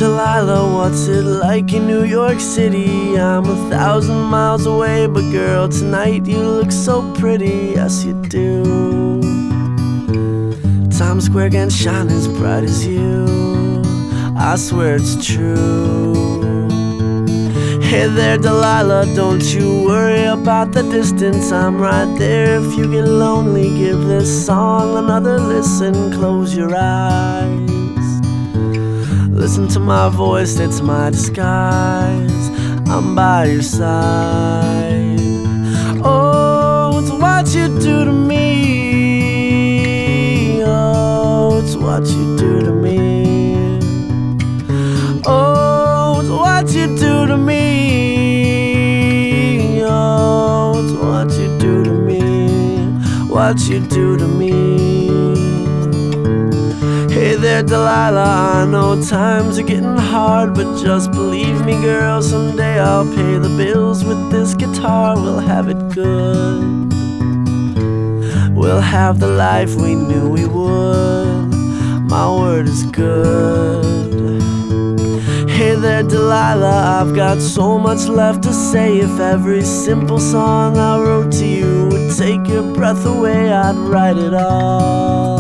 Delilah, what's it like in New York City? I'm 1,000 miles away, but girl, tonight you look so pretty, yes you do. Times Square can't shine as bright as you, I swear it's true. Hey there, Delilah, don't you worry about the distance, I'm right there. If you get lonely, give this song another listen. Close your eyes, listen to my voice, it's my disguise. I'm by your side. Oh, it's what you do to me. Oh, it's what you do to me. Oh, it's what you do to me. Oh, it's what you do to me. What you do to me. Hey there, Delilah, I know times are getting hard, but just believe me, girl, someday I'll pay the bills with this guitar. We'll have it good, we'll have the life we knew we would. My word is good. Hey there, Delilah, I've got so much left to say. If every simple song I wrote to you would take your breath away, I'd write it all.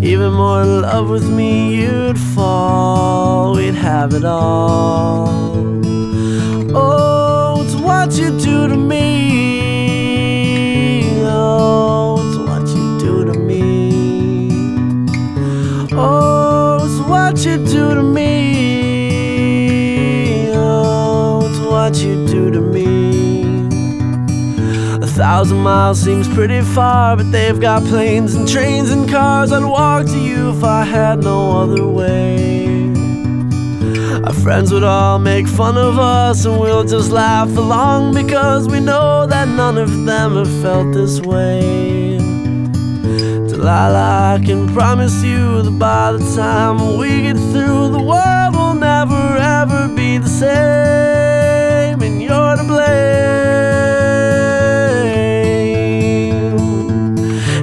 Even more in love with me you'd fall, we'd have it all. Oh, it's what you do to me. Oh, it's what you do to me. Oh, it's what you do to me. Oh, it's what you do to me. 1,000 miles seems pretty far, but they've got planes and trains and cars. I'd walk to you if I had no other way. Our friends would all make fun of us, and we'll just laugh along, because we know that none of them have felt this way. Delilah, I can promise you that by the time we get through, the world will never ever be the same, and you're to blame.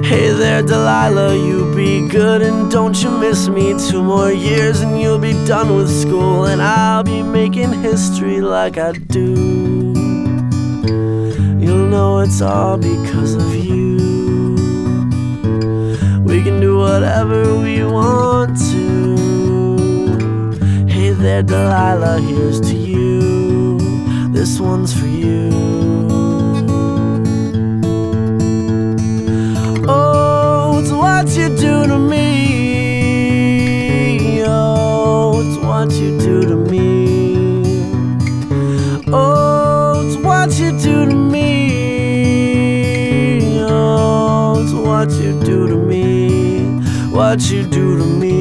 Hey there, Delilah, you be good and don't you miss me. 2 more years and you'll be done with school, and I'll be making history like I do. You'll know it's all because of you. We can do whatever we want to. Hey there, Delilah, here's to you. This one's for you. Oh, it's what you do to me. Oh, it's what you do to me. Oh, it's what you do to me. Oh, it's what you do to me. What you do to me.